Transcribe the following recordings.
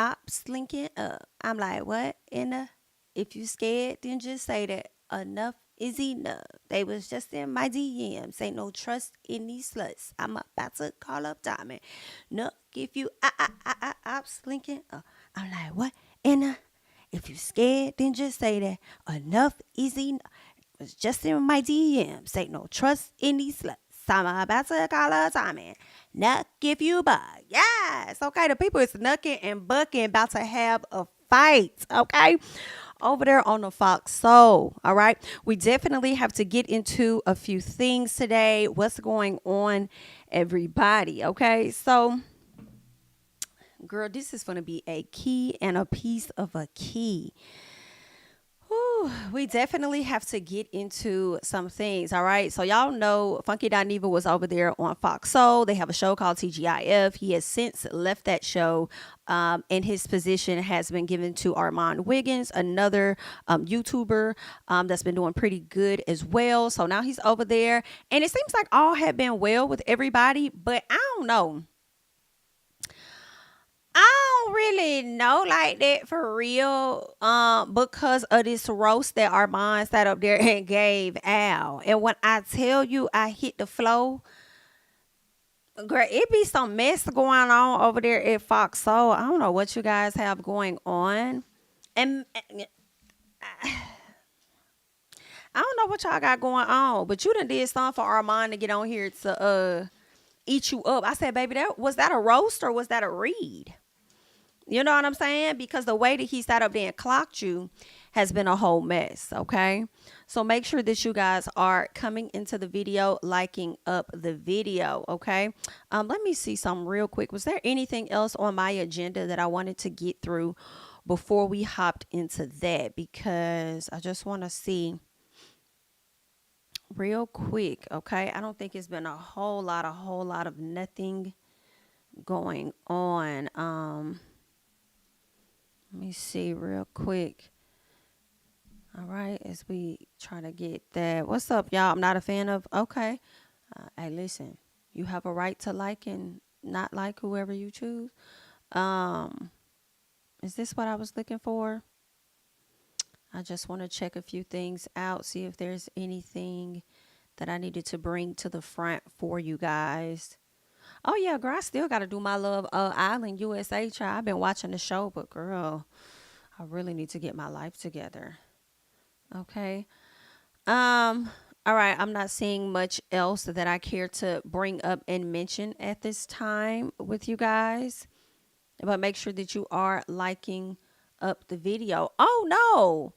ops linking up. I'm like, what in the? If you scared, then just say that enough is enough. They was just in my DMs. Ain't no trust in these sluts. I'm about to call up Diamond. No, if you ops linking up. I'm like, what in the? If you scared, then just say that enough is enough. It's just in my DMs. Ain't no trust in these sluts. I'm about to call her Tommy. Nuck if you buck. Yes. Okay. The people is nucking and bucking about to have a fight. Okay. Over there on the Fox Soul. All right. We definitely have to get into a few things today. What's going on, everybody? Okay. So, girl, this is going to be a key and a piece of a key. We definitely have to get into some things. All right. So y'all know Funky Dineva was over there on Fox Soul. They have a show called TGIF. He has since left that show, and his position has been given to Armon Wiggins, another YouTuber that's been doing pretty good as well. So now he's over there, and it seems like all had been well with everybody, but I don't know. I don't really know like that for real. Because of this roast that Armand sat up there and gave Al. And when I tell you I hit the flow, girl, it be some mess going on over there at Fox Soul. I don't know what you guys have going on. And I don't know what y'all got going on, but you done did something for Armand to get on here to eat you up. I said, baby, that a roast or was that a read? You know what I'm saying? Because the way that he sat up there and clocked you has been a whole mess. Okay. So make sure that you guys are coming into the video, liking up the video. Okay. Let me see something real quick. Was there anything else on my agenda that I wanted to get through before we hopped into that? Because I just want to see real quick. Okay. I don't think it's been a whole lot of nothing going on. Let me see real quick. All right, as we try to get that. What's up, y'all? I'm not a fan of. Okay. Hey, listen, you have a right to like and not like whoever you choose. Um, is this what I was looking for? I just want to check a few things out, see if there's anything that I needed to bring to the front for you guys. Oh yeah, girl, I still gotta do my Love Island USA trial. I've been watching the show, but girl, I really need to get my life together. Okay. Um, all right, I'm not seeing much else that I care to bring up and mention at this time with you guys. But make sure that you are liking up the video. Oh no.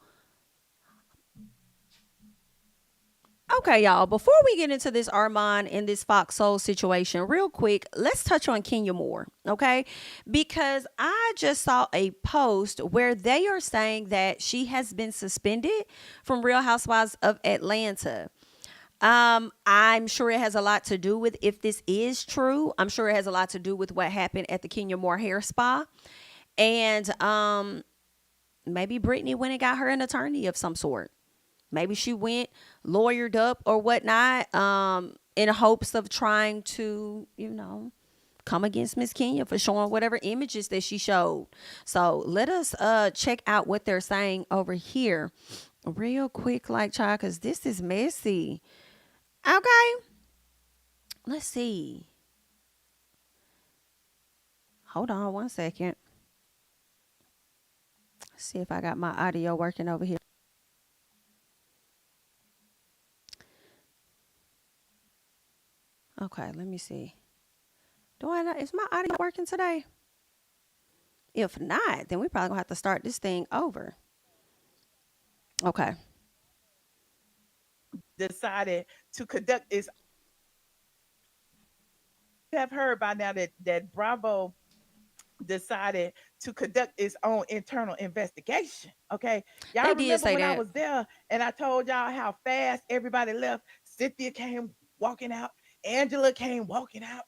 Okay, y'all, before we get into this Armand and this Fox Soul situation, real quick, let's touch on Kenya Moore, okay? Because I just saw a post where they are saying that she has been suspended from Real Housewives of Atlanta. I'm sure it has a lot to do with if this is true. I'm sure it has a lot to do with what happened at the Kenya Moore hair spa. And maybe Brittany went and got her an attorney of some sort. Maybe she went lawyered up or whatnot, in hopes of trying to, come against Miss Kenya for showing whatever images that she showed. So let us check out what they're saying over here real quick, like, child, because this is messy. Okay. Let's see. Hold on one second. Let's see if I got my audio working over here. Okay, let me see. Is my audio working today? If not, then we probably gonna have to start this thing over. Okay. Decided to conduct its, have heard by now that Bravo decided to conduct its own internal investigation. Okay. They Y'all did remember say when I that. was there and I told y'all how fast everybody left? Cynthia came walking out. Angela came walking out.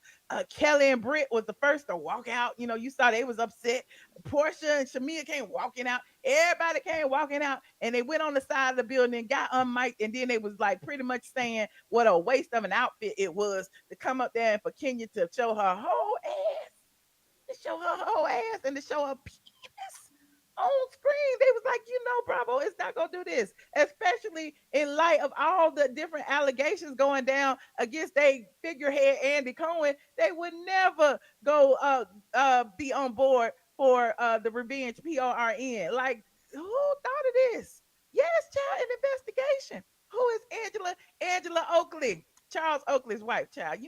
Kelly and Britt was the first to walk out. You saw they was upset. Portia and Shamia came walking out. Everybody came walking out, and they went on the side of the building and got unmiked, and then they was like pretty much saying what a waste of an outfit it was to come up there and for Kenya to show her whole ass. to show her whole ass and to show her penis on screen. They was like, Bravo, it's not gonna do this, especially in light of all the different allegations going down against they figurehead Andy Cohen. They would never go be on board for the revenge PORN. Like, who thought of this? Yes, child, an investigation. Who is Angela? Angela Oakley, Charles Oakley's wife, child.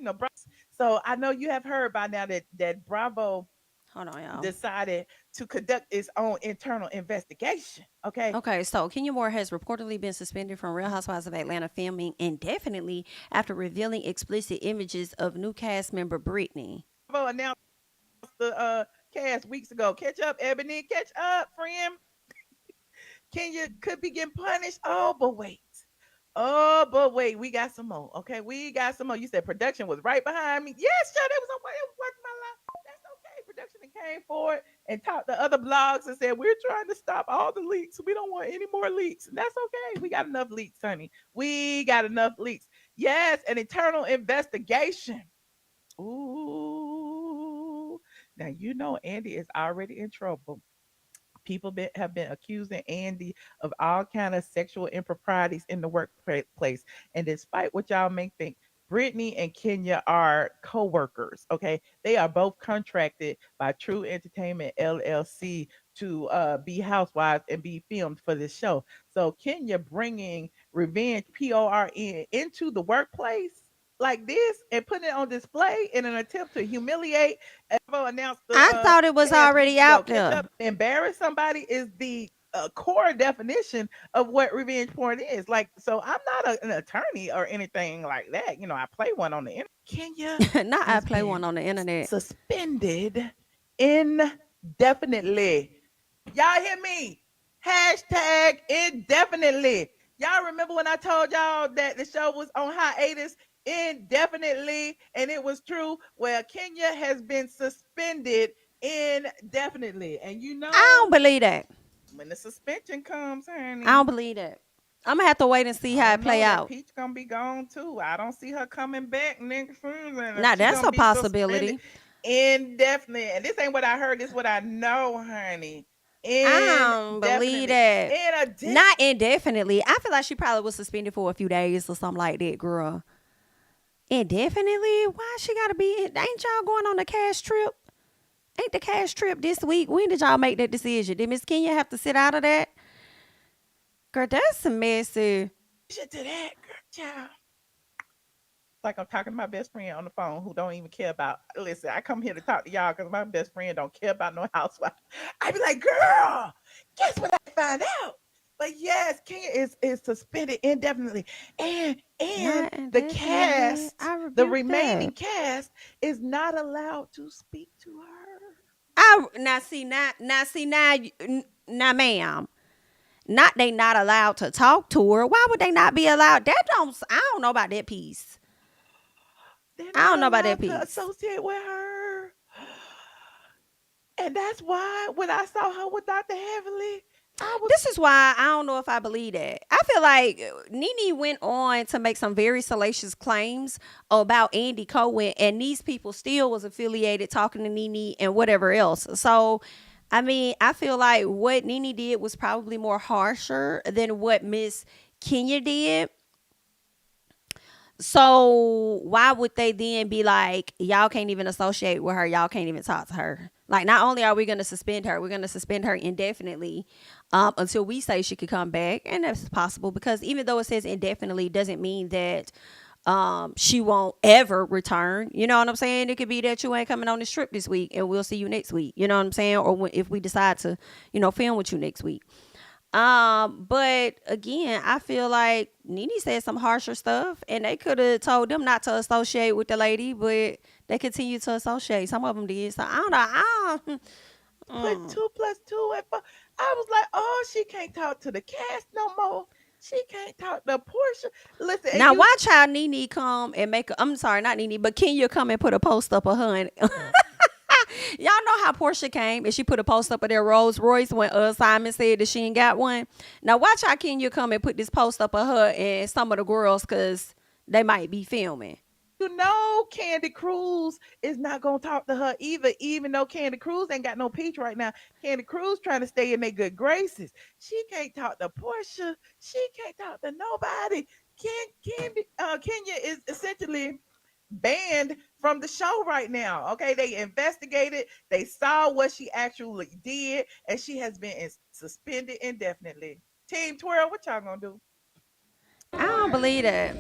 So I know you have heard by now that Bravo Hold on, y'all. decided to conduct its own internal investigation. Okay. Okay, so Kenya Moore has reportedly been suspended from Real Housewives of Atlanta filming indefinitely after revealing explicit images of new cast member Brittany. Bravo announced the cast weeks ago. Catch up, Ebony. Catch up, friend. Kenya could be getting punished. Oh, but wait. Oh, but wait, we got some more. Okay, we got some more. You said production was right behind me. Yes, sure, they was on. It was watching my life. That's okay. Production came forward and talked to other blogs and said we're trying to stop all the leaks. We don't want any more leaks. And that's okay. We got enough leaks, honey. We got enough leaks. Yes, an internal investigation. Ooh. Now Andy is already in trouble. People have been accusing Andy of all kind of sexual improprieties in the workplace. And despite what y'all may think, Brittany and Kenya are co-workers. Okay, they are both contracted by True Entertainment LLC to be housewives and be filmed for this show. So Kenya bringing revenge PORN into the workplace like this and putting it on display in an attempt to humiliate. Announced the I thought it was already out there. Embarrass somebody is the core definition of what revenge porn is. Like, so I'm not an attorney or anything like that. I play one on the internet. Kenya, Not I play one on the internet. Suspended indefinitely. Y'all hear me? Hashtag indefinitely. Y'all remember when I told y'all that the show was on hiatus indefinitely, and it was true? Well, Kenya has been suspended indefinitely, and I don't believe that. when the suspension comes, honey, I don't believe that. I'm gonna have to wait and see how it play out. Peach gonna be gone too. I don't see her coming back next season. Now that's a possibility. Indefinitely, and this ain't what I heard. This is what I know, honey. I don't believe that. Not indefinitely. I feel like she probably was suspended for a few days or something like that, girl. Indefinitely? Why she gotta be? Ain't y'all going on the cash trip? Ain't the cash trip this week? When did y'all make that decision? Did Miss Kenya have to sit out of that? Girl, that's messy. Shit to that, girl, child. Like I'm talking to my best friend on the phone who don't even care about. Listen, I come here to talk to y'all because my best friend don't care about no housewife. I be like, girl, guess what I find out? But yes, Kenya is suspended indefinitely, and the cast, the remaining cast, is not allowed to speak to her. Now, ma'am. Not they not allowed to talk to her. Why would they not be allowed? I don't know about that piece. I don't know about that piece. Associate with her, and that's why when I saw her with Dr. Heavenly, this is why I don't know if I believe that. I feel like Nene went on to make some very salacious claims about Andy Cohen, and these people still was affiliated talking to Nene and whatever else. So, I mean, I feel like what Nene did was probably more harsher than what Miss Kenya did. So why would they then be like, y'all can't even associate with her, y'all can't even talk to her? Like, not only are we going to suspend her, we're going to suspend her indefinitely until we say she could come back. And that's possible because even though it says indefinitely, doesn't mean that she won't ever return. You know what I'm saying? It could be that you ain't coming on this trip this week and we'll see you next week. You know what I'm saying? Or if we decide to, film with you next week. But again, I feel like Nene said some harsher stuff and they could have told them not to associate with the lady, but they continue to associate. Some of them did. So I don't know. Put 2 + 2 and 4. I was like, oh, she can't talk to the cast no more. She can't talk to Portia. Listen. Now watch how Nene come and I'm sorry, not Nene, but Kenya come and put a post up of her and y'all know how Portia came and she put a post up of their Rolls Royce when Simon said that she ain't got one. Now watch how Kenya come and put this post up of her and some of the girls because they might be filming. You know Candy Cruz is not gonna talk to her either, even though Candy Cruz ain't got no peach right now. Candy Cruz trying to stay in their good graces. She can't talk to Portia. She can't talk to nobody. Kenya is essentially banned from the show right now. Okay, they investigated, they saw what she actually did, and she has been suspended indefinitely. Team 12, what y'all gonna do? I don't believe that.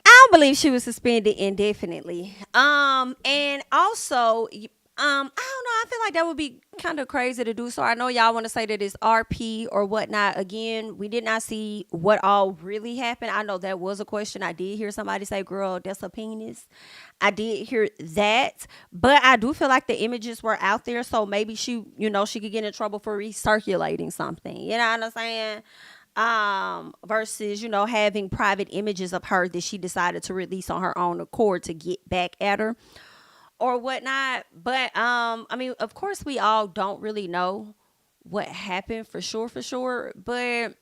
I don't believe she was suspended indefinitely. And also, I don't know. I feel like that would be kind of crazy to do. So I know y'all want to say that it's RP or whatnot. Again, we did not see what all really happened. I know that was a question. I did hear somebody say, "Girl, that's a penis." I did hear that, but I do feel like the images were out there, so maybe she, she could get in trouble for recirculating something. You know what I'm saying? Versus having private images of her that she decided to release on her own accord to get back at her or whatnot. But I mean, of course we all don't really know what happened for sure, but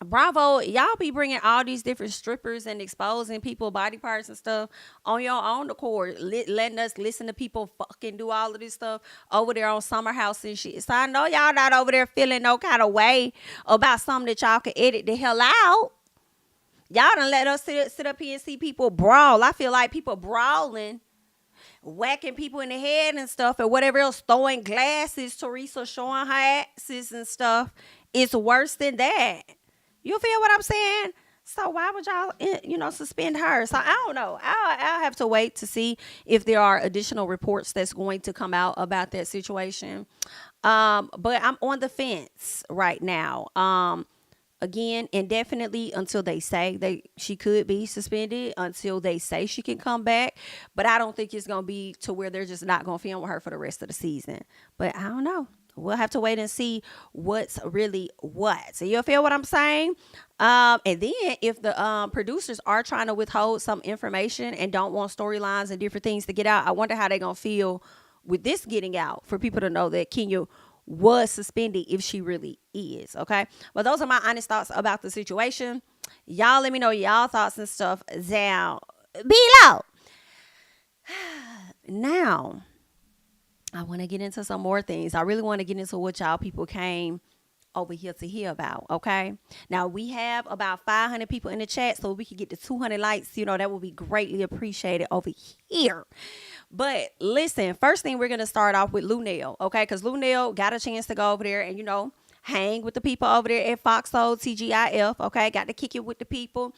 bravo, y'all be bringing all these different strippers and exposing people body parts and stuff on your own accord, letting us listen to people fucking do all of this stuff over there on Summer House and shit. So I know y'all not over there feeling no kind of way about something that y'all can edit the hell out. Y'all done let us sit up here and see people brawl. I feel like people brawling, whacking people in the head and stuff, and whatever else, throwing glasses, Teresa showing her asses and stuff. It's worse than that. You feel what I'm saying? So why would y'all, suspend her? So I don't know. I'll have to wait to see if there are additional reports that's going to come out about that situation. But I'm on the fence right now. Again, indefinitely until they say she could be suspended, until they say she can come back. But I don't think it's gonna be to where they're just not gonna film with her for the rest of the season. But I don't know. We'll have to wait and see what's really what. So you feel what I'm saying? And then if the producers are trying to withhold some information and don't want storylines and different things to get out, I wonder how they're gonna feel with this getting out for people to know that Kenya was suspended if she really is. Okay. But those are my honest thoughts about the situation. Y'all let me know y'all thoughts and stuff down below. Now, I want to get into some more things. I really want to get into what y'all people came over here to hear about. Okay. Now we have about 500 people in the chat, so we can get to 200 likes. That would be greatly appreciated over here. But listen, first thing we're going to start off with Luenell. Okay. Because Luenell got a chance to go over there and, hang with the people over there at Foxhole TGIF. Okay. Got to kick it with the people.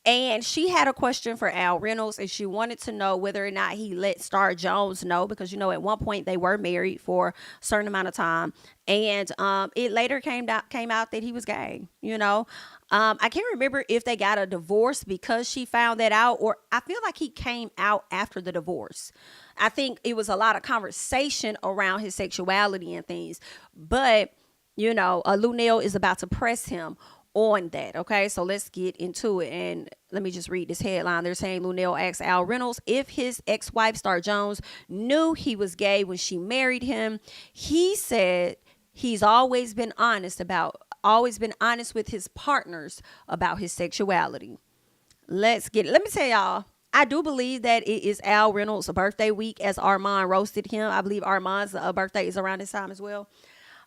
And she had a question for Al Reynolds, and she wanted to know whether or not he let Star Jones know, because, at one point they were married for a certain amount of time. And it later came out that he was gay. I can't remember if they got a divorce because she found that out, or I feel like he came out after the divorce. I think it was a lot of conversation around his sexuality and things. But Luenell is about to press him on that. Okay, so let's get into it. And let me just read this headline. They're saying Luenell asked Al Reynolds if his ex-wife Star Jones knew he was gay when she married him. He said he's always been honest with his partners about his sexuality. Let me tell y'all, I do believe that it is Al Reynolds' birthday week, as Armon roasted him. I believe Armon's birthday is around this time as well.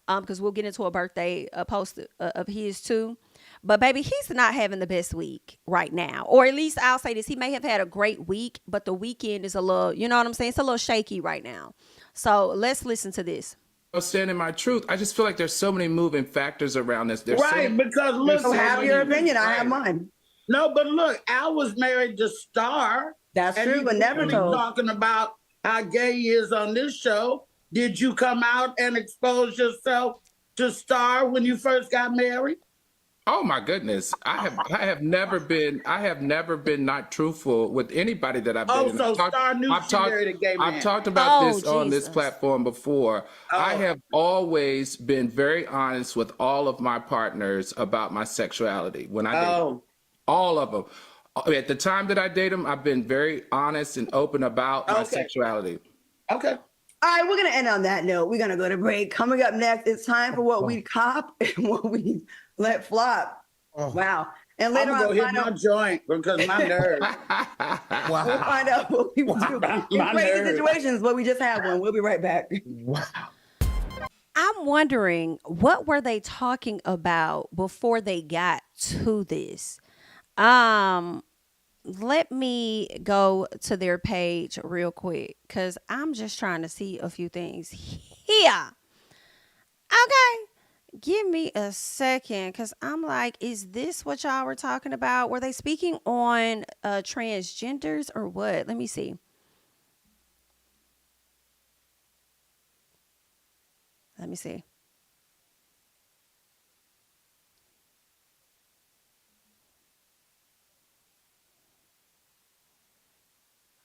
Because we'll get into a birthday post of his too. But baby, he's not having the best week right now. Or at least I'll say this, he may have had a great week, but the weekend is a little, you know what I'm saying? It's a little shaky right now. So let's listen to this. Standing my truth. I just feel like there's so many moving factors around this. Because look, so have your opinion. I have mine. No, but look, Al was married to Star. That's true, but never told. Talking about how gay he is on this show. Did you come out and expose yourself to Star when you first got married? Oh my goodness. I have never been not truthful with anybody that I've been. Oh, so Star knew she married a gay man. I've talked about this on this platform before. I have always been very honest with all of my partners about my sexuality. When I date all of them. At the time that I date them, I've been very honest and open about my sexuality. Okay. All right, we're going to end on that note. We're going to go to break. Coming up next, it's time for what we cop and what we let flop. Wow. And I'm later gonna on, go hit find my out, joint because my nerves. we'll find out what people do in My crazy nerves. situations. But we just had one. We'll be right back. Wow. I'm wondering, what were they talking about before they got to this? Let me go to their page real quick because I'm just trying to see a few things here. Okay. Give me a second because I'm like, is this what y'all were talking about? Were they speaking on transgenders or what? Let me see. Let me see.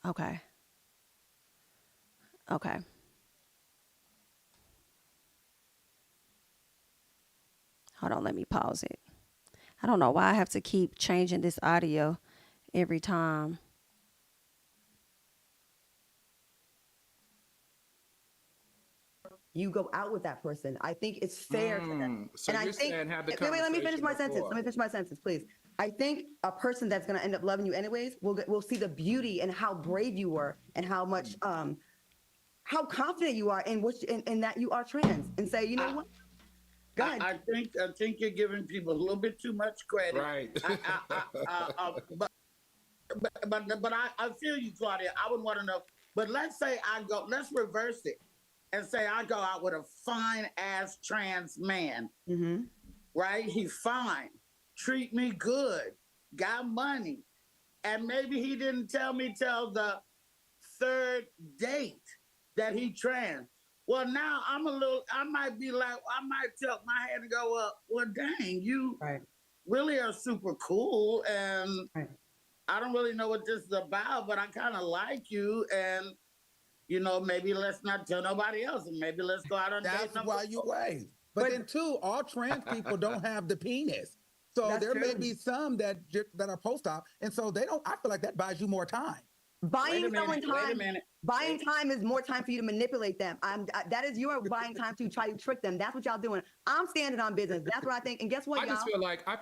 Okay. Okay. Hold on, let me pause it. I don't know why I have to keep changing this audio every time. You go out with that person. I think it's fair to them. So and you're I think, saying have the wait, let me finish my conversation sentence. Let me finish my sentence, please. I think a person that's going to end up loving you anyways will see the beauty and how brave you were and how much how confident you are in in that you are trans, and say, you know what? Go ahead. I think you're giving people a little bit too much credit. Right. But I feel you, Claudia. I would want to know. But let's say let's reverse it and say I go out with a fine ass trans man, right? He's fine, treat me good, got money, and maybe he didn't tell me till the third date that he trans. Well, now I might be like, I might tilt my head and go, well, dang, you really are super cool. And I don't really know what this is about, but I kind of like you. And, maybe let's not tell nobody else. And maybe let's go out on date. That's why you wait. But then too, all trans people don't have the penis. So there may be some that are post-op. And so they don't, I feel like that buys you more time. Buying someone time. Buying time is more time for you to manipulate them. That is your buying time to try to trick them. That's what y'all doing. I'm standing on business. That's what I think. And guess what, y'all? I just feel like Can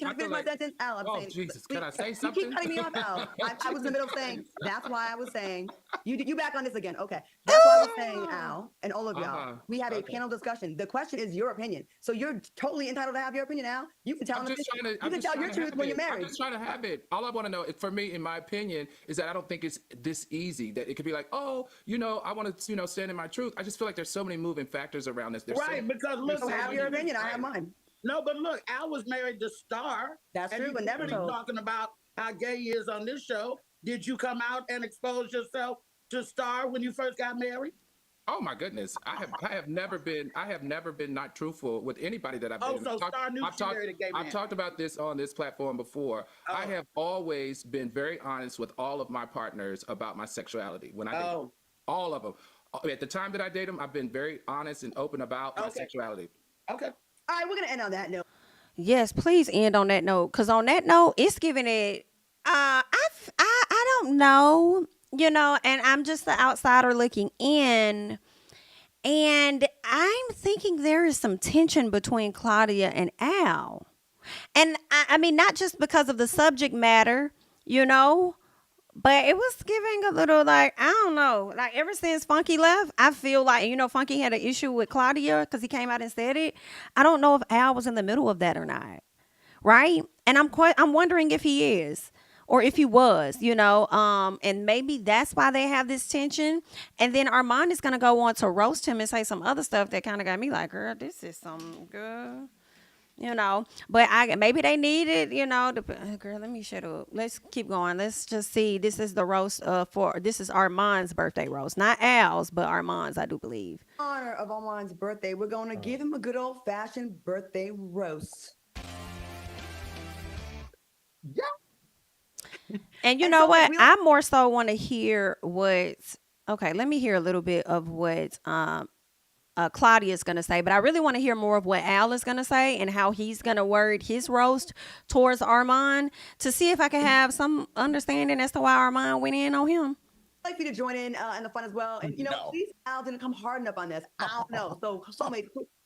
I finish my sentence? Al, I'm saying. Jesus, please, can I say something? You keep cutting me off, Al. I was in the middle of saying. That's why I was saying. You back on this again? Okay. That's why I was saying, Al, and all of y'all. We have a panel discussion. The question is your opinion. So you're totally entitled to have your opinion, Al. You can tell them. You can tell your truth when you're married. I'm just trying to have it. All I want to know, for me, in my opinion, is that I don't think it's this easy. That it could be like, oh, I want to, stand in my truth. I just feel like there's so many moving factors around this. Because look, have your opinion. I have mine. No, but look, Al was married to Star. That's true, but never told. Talking about how gay he is on this show. Did you come out and expose yourself to Star when you first got married? Oh my goodness, I have never been not truthful with anybody that I've been. Oh, so Star knew she married a gay man. I've talked about this on this platform before. Oh. I have always been very honest with all of my partners about my sexuality. When I date all of them, at the time that I date them, I've been very honest and open about my sexuality. Okay. All right, we're gonna end on that note. Yes, please end on that note, because on that note, it's giving it. I don't know. And I'm just the outsider looking in. And I'm thinking there is some tension between Claudia and Al. And I mean, not just because of the subject matter, but it was giving a little like, I don't know, like ever since Funky left, I feel like, Funky had an issue with Claudia because he came out and said it. I don't know if Al was in the middle of that or not. Right. And I'm wondering if he is. Or if he was, and maybe that's why they have this tension. And then Armon is going to go on to roast him and say some other stuff that kind of got me like, girl, this is some good, But maybe they need it, girl, let me shut up. Let's keep going. Let's just see. This is the roast this is Armon's birthday roast. Not Al's, but Armon's, I do believe. In honor of Armon's birthday, we're going to give him a good old-fashioned birthday roast. Yeah. And you know what? I more so want to hear let me hear a little bit of what Claudia is going to say, but I really want to hear more of what Al is going to say and how he's going to word his roast towards Armon to see if I can have some understanding as to why Armon went in on him. I'd like for you to join in the fun as well. And, please, Al didn't come hard enough on this. I don't know. So,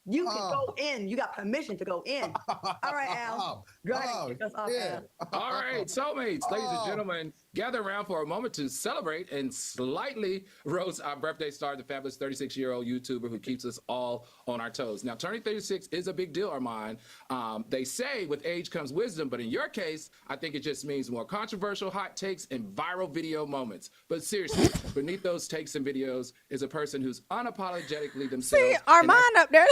You can go in. You got permission to go in. All right, Al. Go ahead and kick us off. Yeah. All right, soulmates, ladies and gentlemen, gather around for a moment to celebrate and slightly roast our birthday star, the fabulous 36-year-old YouTuber who keeps us all on our toes. Now, turning 36 is a big deal, Armon. They say with age comes wisdom, but in your case, I think it just means more controversial hot takes and viral video moments. But seriously, beneath those takes and videos is a person who's unapologetically themselves. See, Armon up there.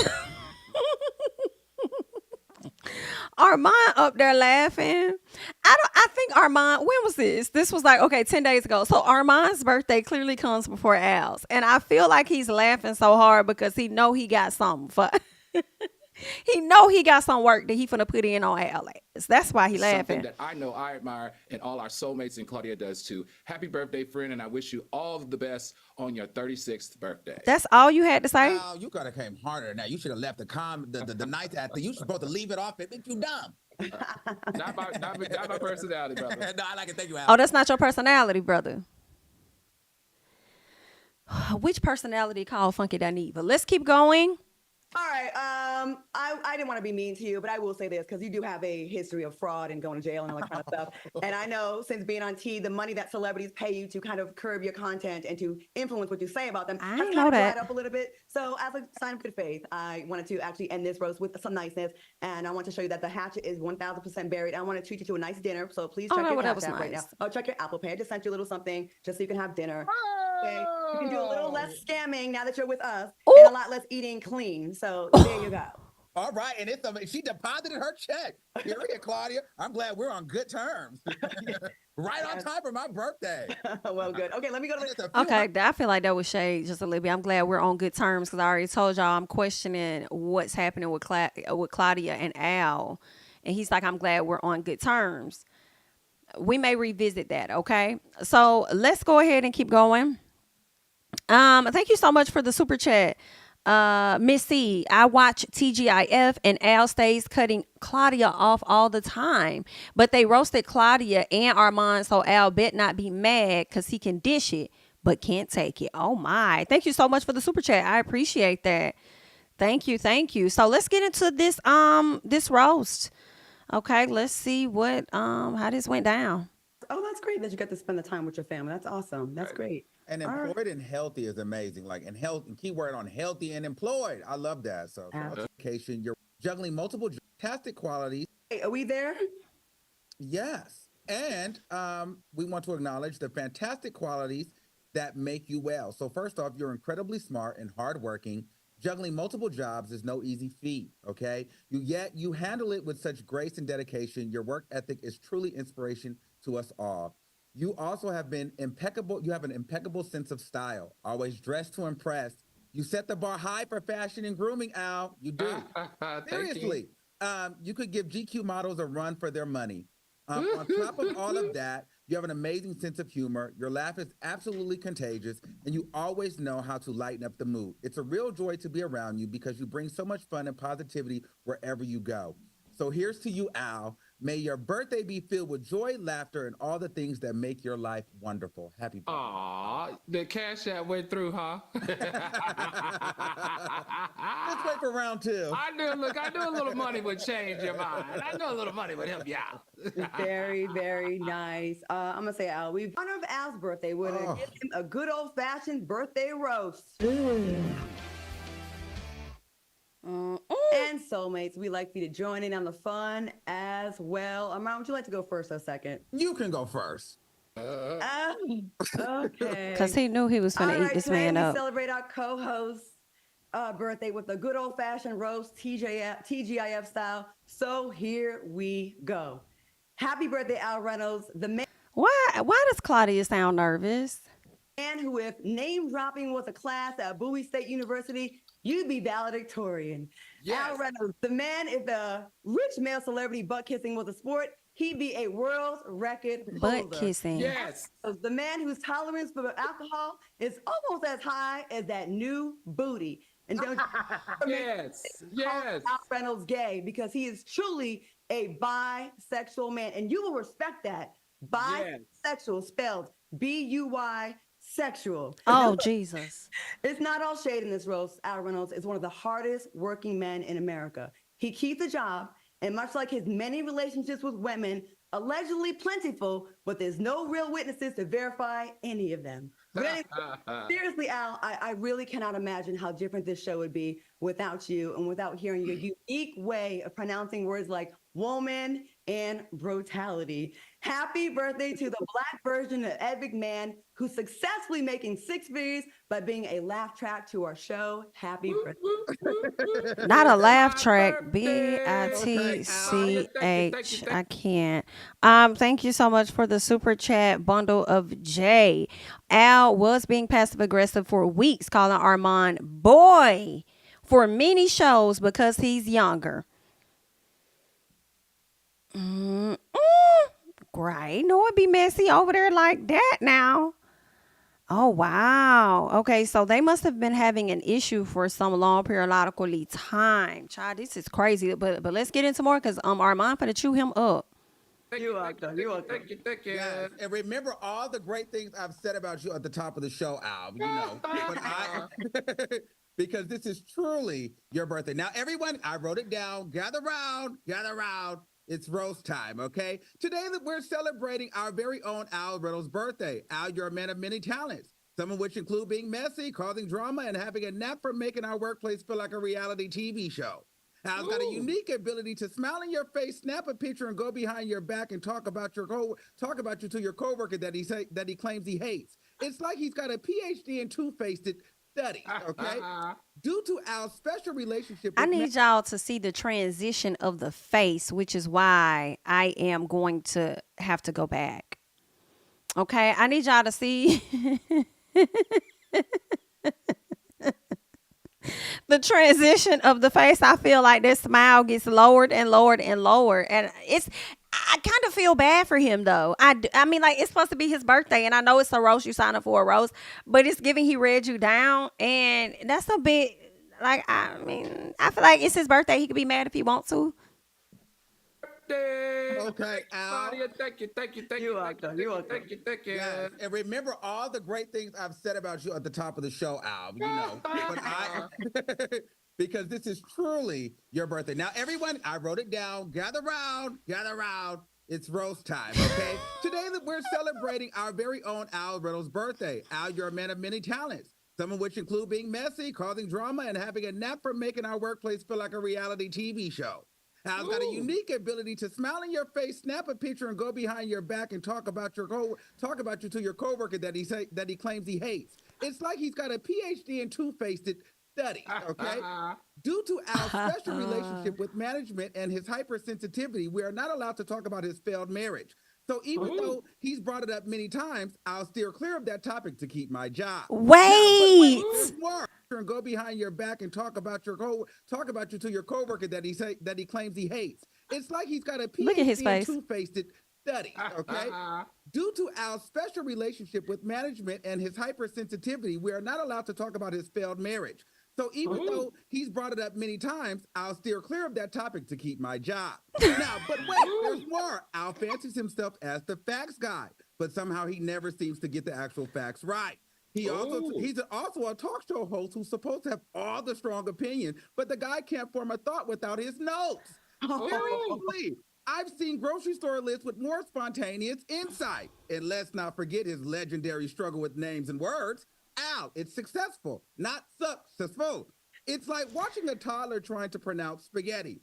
Armon up there laughing. I think Armon, when was this? This was like, okay, 10 days ago. So Armon's birthday clearly comes before Al's. And I feel like he's laughing so hard because he know he got something for he know he got some work that he finna put in on Al. That's why he laughing. Something that I know I admire and all our soulmates and Claudia does too. Happy birthday, friend, and I wish you all the best on your 36th birthday. That's all you had to say? Oh, you could have came harder than that. You should have left the night after. You supposed to leave it off. It makes you dumb. Not my personality, brother. No, I like it. Thank you, Al. Oh, that's not your personality, brother. Which personality called Funky Dineva? Let's keep going. All right. I didn't want to be mean to you, but I will say this because you do have a history of fraud and going to jail and all that kind of stuff. And I know since being on T, the money that celebrities pay you to kind of curb your content and to influence what you say about them has kind of dried up a little bit. So as a sign of good faith, I wanted to actually end this roast with some niceness. And I want to show you that the hatchet is 1000% buried. I want to treat you to a nice dinner. So please check your Cash App right now. Oh, check your Apple Pay. I just sent you a little something just so you can have dinner. Okay? You can do a little less scamming now that you're with us and a lot less eating clean. So there you go. All right, and she deposited her check. Here, Claudia. I'm glad we're on good terms. Right on time for my birthday. Well, good. Okay, let me go to the. Okay, I feel like that was shade just a little bit. I'm glad we're on good terms because I already told y'all I'm questioning what's happening with Claudia and Al, and he's like, I'm glad we're on good terms. We may revisit that. Okay, so let's go ahead and keep going. Thank you so much for the super chat. Miss C, I watch TGIF and Al stays cutting Claudia off all the time, but they roasted Claudia and Armon, so Al bet not be mad because he can dish it but can't take it. Oh my, thank you so much for the super chat. I appreciate that. Thank you. So let's get into this this roast. Okay, let's see what how this went down. Oh, that's great that you got to spend the time with your family. That's awesome. That's great. And employed and healthy is amazing. Like, and health, and keyword on healthy and employed. I love that. So, education, you're juggling multiple fantastic qualities. Hey, are we there? Yes. And we want to acknowledge the fantastic qualities that make you well. So first off, you're incredibly smart and hardworking. Juggling multiple jobs is no easy feat, okay? Yet you handle it with such grace and dedication. Your work ethic is truly inspiration to us all. You also have been impeccable. You have an impeccable sense of style, always dressed to impress. You set the bar high for fashion and grooming, Al. You do. Seriously. You could give GQ models a run for their money. On top of all of that, you have an amazing sense of humor. Your laugh is absolutely contagious, and you always know how to lighten up the mood. It's a real joy to be around you because you bring so much fun and positivity wherever you go. So here's to you, Al. May your birthday be filled with joy, laughter, and all the things that make your life wonderful. Happy birthday. Aw, the Cash App went through, huh? Let's wait for round two. I knew a little money would change your mind. I know a little money would help you out. Very, very nice. I'm going to say, Al, in honor of Al's birthday, we're going to give him a good old-fashioned birthday roast. And soulmates, we'd like for you to join in on the fun as well. Armon, would you like to go first or second? You can go first. Okay. Because he knew he was going to eat this man up. We celebrate our co-host's birthday with a good old-fashioned roast, TGIF style. So here we go. Happy birthday, Al Reynolds. The man. Why does Claudia sound nervous? Man who, if name dropping was a class at Bowie State University, you'd be valedictorian. Yes. Al Reynolds, the man, if the rich male celebrity butt kissing was a sport, he'd be a world record holder. Butt kissing. Yes. The man whose tolerance for alcohol is almost as high as that new booty. And don't yes. Al Reynolds gay because he is truly a bisexual man, and you will respect that. Bisexual, spelled BUYSEXUAL. sexual. Oh, Jesus. It's not all shade in this roast. Al Reynolds is one of the hardest working men in America. He keeps a job, and much like his many relationships with women, allegedly plentiful, but there's no real witnesses to verify any of them. But anyway, seriously, Al, I really cannot imagine how different this show would be without you and without hearing your unique way of pronouncing words like woman and brutality. Happy birthday to the Black version of Ed McMahon, who's successfully making six figures by being a laugh track to our show. Happy birthday. Not a laugh track. BITCH. I can't. Thank you so much for the super chat bundle of J. Al was being passive aggressive for weeks, calling Armon boy for many shows because he's younger. Great. No, it'd be messy over there like that now. Oh, wow. Okay, so they must have been having an issue for some long periodically time. Child, this is crazy. But let's get into more because Armon finna chew him up. Thank you. Yes. And remember all the great things I've said about you at the top of the show, Al. You know, but because this is truly your birthday. Now, everyone, I wrote it down. Gather round. It's roast time, okay? Today we're celebrating our very own Al Reynolds' birthday. Al, you're a man of many talents, some of which include being messy, causing drama, and having a knack for making our workplace feel like a reality TV show. Al's got a unique ability to smile in your face, snap a picture, and go behind your back and talk about you to your coworker that he claims he hates. It's like he's got a PhD in two-faced study, okay? Due to Al's special relationship with I need y'all to see the transition of the face, which is why I am going to have to go back. Okay, I need y'all to see the transition of the face. I feel like this smile gets lowered and lowered and lower, and I kind of feel bad for him though. I mean, like, it's supposed to be his birthday, and I know it's a roast. You sign up for a roast, but it's giving he read you down, and that's a bit like, I mean, I feel like it's his birthday. He could be mad if he wants to. Okay, Al. Thank you. Yes. And remember all the great things I've said about you at the top of the show, Al. You know, but because this is truly your birthday. Now, everyone, I wrote it down. Gather round. It's roast time, okay? Today we're celebrating our very own Al Reynolds' birthday. Al, you're a man of many talents, some of which include being messy, causing drama, and having a knack for making our workplace feel like a reality TV show. Al's got a unique ability to smile in your face, snap a picture, and go behind your back and talk about you to your coworker that he claims he hates. It's like he's got a PhD in two-faced study, okay? Due to Al's special relationship with management and his hypersensitivity, we are not allowed to talk about his failed marriage. So even though he's brought it up many times, I'll steer clear of that topic to keep my job. Wait. There's more. And go behind your back and talk about you to your coworker that he claims he hates. It's like he's got a PhD in two-faced study, okay? Due to Al's special relationship with management and his hypersensitivity, we are not allowed to talk about his failed marriage. So even though he's brought it up many times, I'll steer clear of that topic to keep my job. Now, but wait, there's more. Al fancies himself as the facts guy, but somehow he never seems to get the actual facts right. He's also a talk show host who's supposed to have all the strong opinion, but the guy can't form a thought without his notes. Seriously, I've seen grocery store lists with more spontaneous insight. And let's not forget his legendary struggle with names and words. Al, it's successful, not successful. It's like watching a toddler trying to pronounce spaghetti.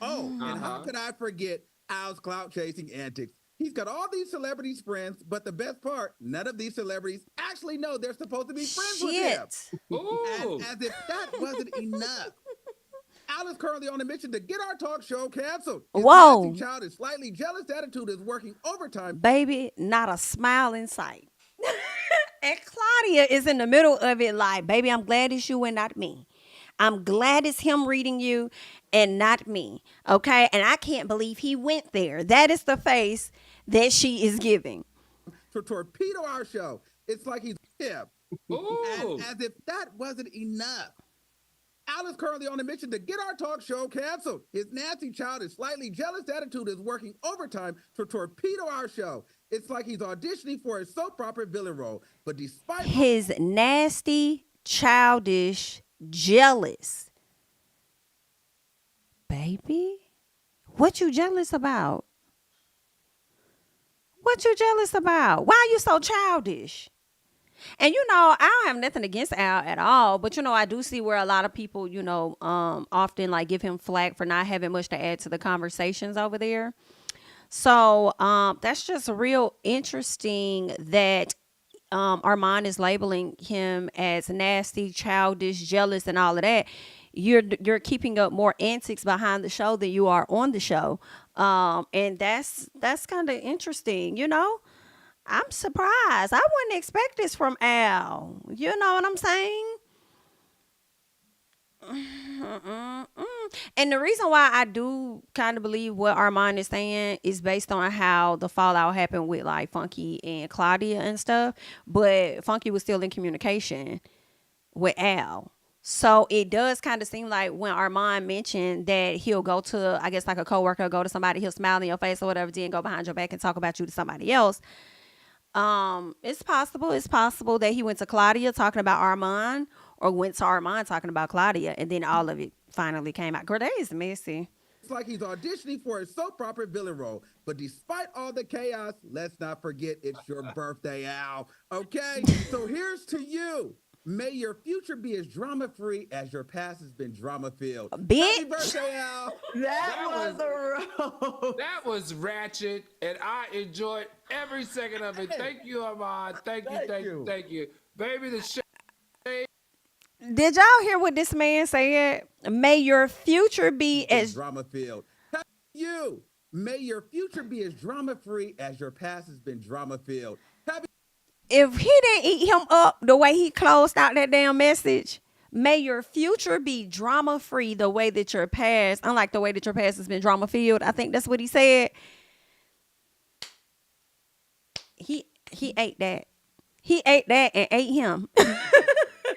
Oh, and how could I forget Al's clout chasing antics? He's got all these celebrities friends, but the best part, none of these celebrities actually know they're supposed to be friends with him. And as if that wasn't enough, Al is currently on a mission to get our talk show canceled. His nasty, childish, slightly jealous attitude is working overtime. Baby, not a smile in sight. And Claudia is in the middle of it like, baby, I'm glad it's you and not me. I'm glad it's him reading you and not me. Okay. And I can't believe he went there. That is the face that she is giving. To torpedo our show. It's like he's hip. And as if that wasn't enough, Al is currently on a mission to get our talk show canceled. His nasty, childish, slightly jealous attitude is working overtime to torpedo our show. It's like he's auditioning for a soap opera villain role, but despite His nasty, childish, jealous. Baby, what you jealous about? What you jealous about? Why are you so childish? And I don't have nothing against Al at all, but I do see where a lot of people, often like give him flack for not having much to add to the conversations over there. So that's just real interesting that Armon is labeling him as nasty, childish, jealous, and all of that. You're keeping up more antics behind the show than you are on the show, and that's kind of interesting. I'm surprised. I wouldn't expect this from Al. You know what I'm saying? And the reason why I do kind of believe what Armon is saying is based on how the fallout happened with like Funky and Claudia and stuff. But Funky was still in communication with Al. So it does kind of seem like when Armon mentioned that he'll go to, I guess, like a coworker, go to somebody, he'll smile in your face or whatever, then go behind your back and talk about you to somebody else. It's possible that he went to Claudia talking about Armon, or went to Armon talking about Claudia, and then all of it finally came out. Girl, that is messy. it's like he's auditioning for a soap opera villain role, but despite all the chaos, let's not forget it's your birthday, Al. Okay, so here's to you. May your future be as drama-free as your past has been drama-filled. Bitch. Happy birthday, Al. That was a roast. That was ratchet, and I enjoyed every second of it. Thank you, Armon. Thank you. Baby, the shit. Did y'all hear what this man said? May your future be as drama-filled. You. May your future be as drama-free as your past has been drama-filled. If he didn't eat him up the way he closed out that damn message, may your future be drama-free the way that your past, unlike the way that your past has been drama-filled. I think that's what he said. He ate that. He ate that and ate him.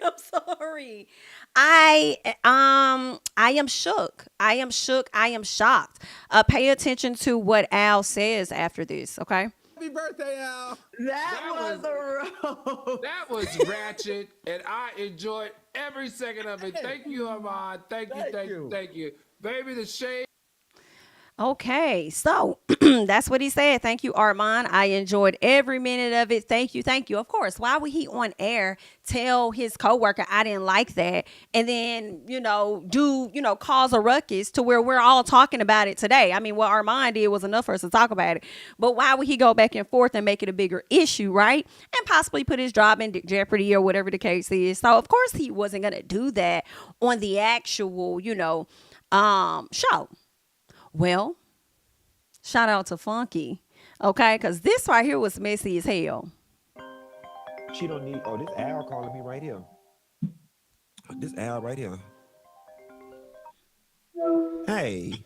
I'm sorry. I am shook. I am shocked. Pay attention to what Al says after this, okay? Happy birthday, Al. That was a roast. That was ratchet, and I enjoyed every second of it. Thank you, Armon. Thank you. Baby, the shade. Okay, so that's what he said. Thank you, Armon. I enjoyed every minute of it. Thank you. Of course, why would he on air tell his coworker I didn't like that, and then cause a ruckus to where we're all talking about it today? I mean, what Armon did was enough for us to talk about it, but why would he go back and forth and make it a bigger issue, right? And possibly put his job in jeopardy or whatever the case is. So of course he wasn't gonna do that on the actual, show. Well, shout out to Funky, okay? Because this right here was messy as hell. She don't need, this Al calling me right here. This Al right here. Hey.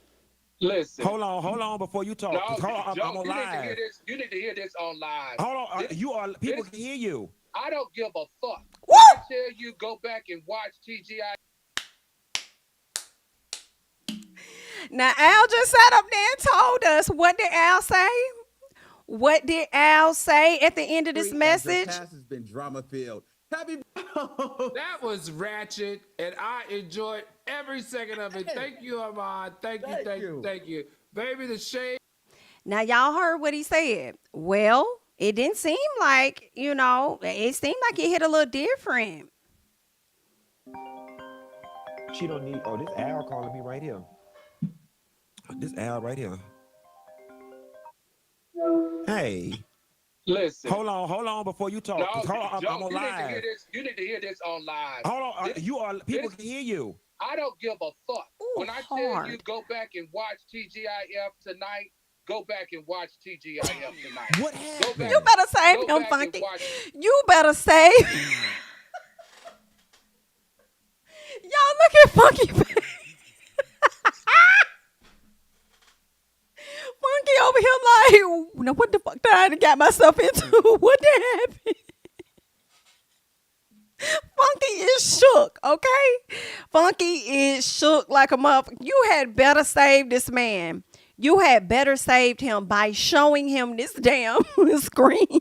Listen. Hold on before you talk. No, I'm on live. You need to hear this on live. Hold on, people can hear you. I don't give a fuck. Woo! I tell you, go back and watch TGI. Now, Al just sat up there and told us. What did Al say? What did Al say at the end of this message? Your past has been drama-filled. That was ratchet, and I enjoyed every second of it. Thank you, Armon. Thank you. Baby, the shade. Now, y'all heard what he said. Well, it didn't seem like, it seemed like it hit a little different. She don't need, this Al calling me right here. This Al right here. Hey. Listen. Hold on before you talk. No, I'm on live. You need to hear this on live. Hold on, people can hear you. I don't give a fuck. Ooh, when I tell you go back and watch TGIF tonight, go back and watch TGIF tonight. What happened? You better save him, Funky. You better save. Y'all look at Funky. Funky over here like, now what the fuck did I got myself into? What did happen? Funky is shook, okay? Funky is shook like a motherfucker. You had better save this man. You had better saved him by showing him this damn screen.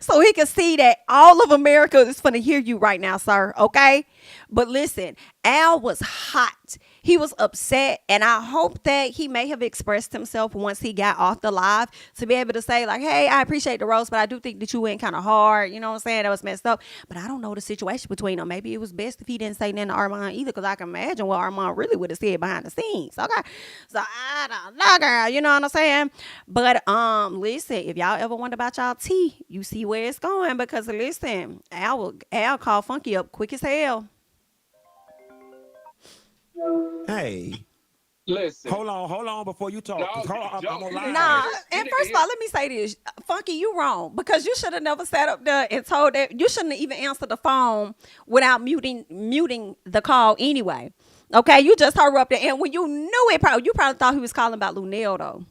So he can see that all of America is finna hear you right now, sir. Okay? But listen, Al was hot. He was upset. And I hope that he may have expressed himself once he got off the live to be able to say, like, hey, I appreciate the roast, but I do think that you went kind of hard. You know what I'm saying? That was messed up. But I don't know the situation between them. Maybe it was best if he didn't say nothing to Armon either, because I can imagine what Armon really would have said behind the scenes. Okay? So I don't know, girl. You know what I'm saying? But listen, if y'all ever wonder about y'all tea, you see where it's going, because listen, Al called Funky up quick as hell. Hey. Listen. Hold on before you talk. No, I'm on live. Nah, and first of all, let me say this. Funky, you wrong, because you should have never sat up there and told that. You shouldn't have even answered the phone without muting the call anyway. Okay, you just hurry up there, and when you knew it, you probably thought he was calling about Luenell though.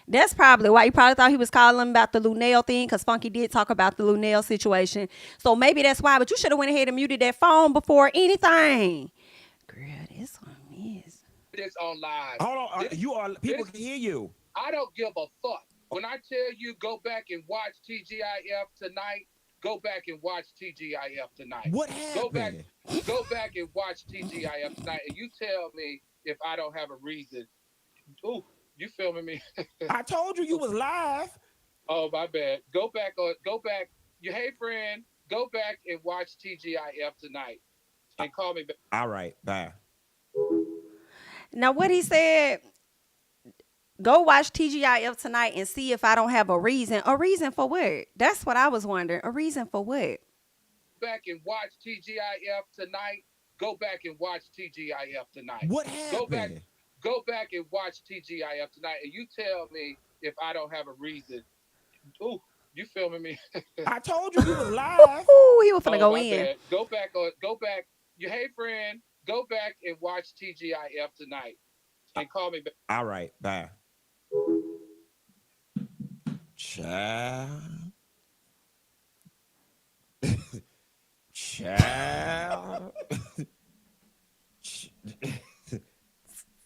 That's probably why you probably thought he was calling about the Luenell thing, because Funky did talk about the Luenell situation. So maybe that's why, but you should have went ahead and muted that phone before anything. Girl, this one is. This on live. Hold on. People can hear you. I don't give a fuck. When I tell you go back and watch TGIF tonight, go back and watch TGIF tonight. What happened? Go back and watch TGIF tonight, and you tell me if I don't have a reason. Ooh, you filming me? I told you was live. Oh, my bad. Go back. Hey, friend, go back and watch TGIF tonight and call me back. All right, bye. Now, what he said, go watch TGIF tonight and see if I don't have a reason. A reason for what? That's what I was wondering. A reason for what? Back and watch TGIF tonight. Go back and watch TGIF tonight. What happened? Go back and watch TGIF tonight, and you tell me if I don't have a reason. Ooh, you filming me? I told you was live. Ooh, he was finna go in. Bad. Go back. Hey, friend, go back and watch TGIF tonight and call me back. All right, bye. Child. Child.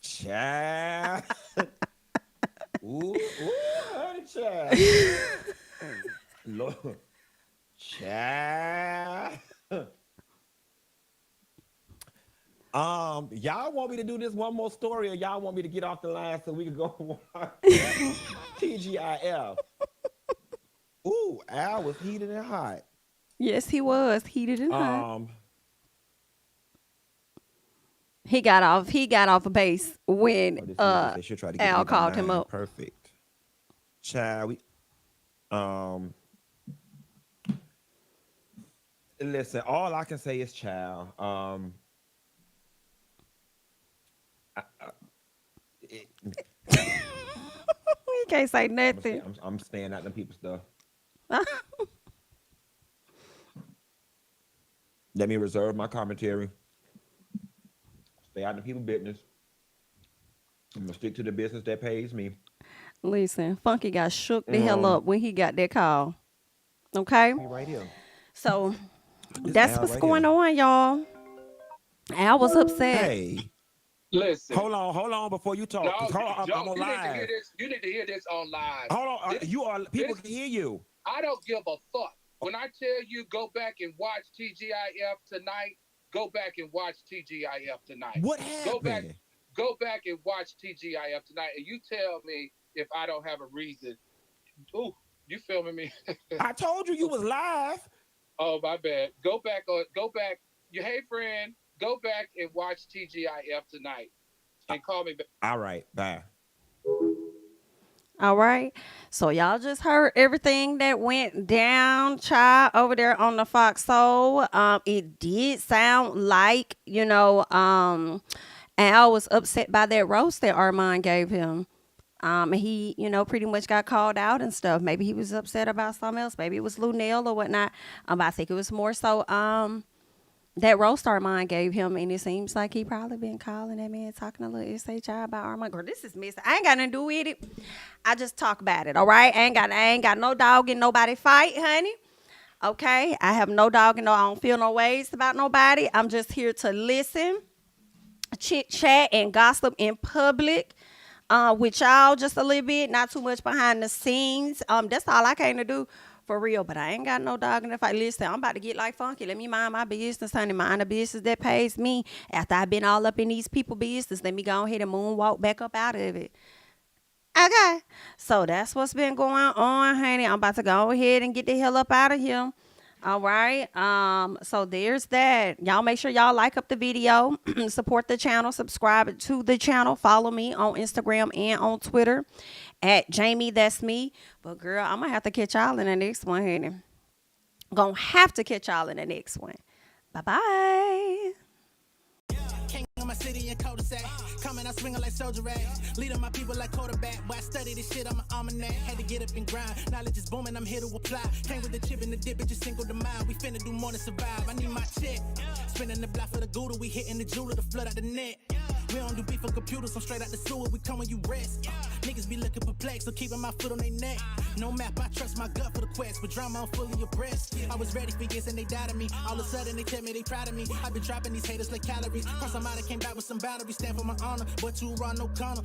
Child. Ooh, honey, child. Lord. Child. Y'all want me to do this one more story, or y'all want me to get off the line so we can go watch TGIF? Ooh, Al was heated and hot. Yes, he was heated and hot. He got off a base when Al called him up. Perfect. Child, listen, all I can say is child. You can't say nothing. I'm staying out them people's stuff. Let me reserve my commentary. Stay out of people's business. I'm gonna stick to the business that pays me. Listen, Funky got shook the hell up when he got that call. Okay? Right here. So that's what's going on, y'all. Al was upset. Hey. Listen. Hold on before you talk. No, I'm on live. You need to hear this on live. Hold on. People can hear you. I don't give a fuck. When I tell you go back and watch TGIF tonight, go back and watch TGIF tonight. What happened? Go back and watch TGIF tonight, and you tell me if I don't have a reason. Ooh, you filming me? I told you was live. Oh, my bad. Go back. Hey, friend, go back and watch TGIF tonight and call me back. All right, bye. All right. So y'all just heard everything that went down, child, over there on the Fox Soul. It did sound like, Al was upset by that roast that Armon gave him. He, pretty much got called out and stuff. Maybe he was upset about something else. Maybe it was Lunell or whatnot. I think it was more so that roast Armon gave him, and it seems like he probably been calling that man, talking a little SHI about Armon. Girl, this is messy. I ain't got nothing to do with it. I just talk about it, all right? I ain't got no dog in nobody fight, honey. Okay? I have no dog and I don't feel no ways about nobody. I'm just here to listen, chit chat, and gossip in public. with y'all just a little bit, not too much behind the scenes. That's all I came to do for real. But I ain't got no dog in the fight. Listen, I'm about to get like funky. Let me mind my business, honey. Mind the business that pays me. After I've been all up in these people business, let me go ahead and moonwalk back up out of it. Okay, so that's what's been going on, honey. I'm about to go ahead and get the hell up out of here. All right. So there's that. Y'all make sure y'all like up the video, support the channel, subscribe to the channel, follow me on Instagram and on Twitter at JamiThatsMe. But girl, I'm gonna have to catch y'all in the next one, honey. Gonna have to catch y'all in the next one. Bye-bye. King of my city and cul-de-sac. Coming out swinging like soldier rags. Leading my people like quarterback. Boy, I study this shit, I'm an almanac. Had to get up and grind. Knowledge is booming, I'm here to apply. Came with the chip and the dip, it just single the mind. We finna do more than survive. I need my check. Spinning the block for the Gouda. We hitting the jeweler to flood out the net. We don't do beef on computers, I'm straight out the sewer. We come when you rest. Niggas be looking perplexed, so keeping my foot on their neck. No map, I trust my gut for the quest. With drama, I'm fully abreast. I was ready for years and they doubted me. All of a sudden, they tell me they proud of me. I've been dropping these haters like calories. Cross them out, I came back with some batteries. Stand for my honor, but you run no corner.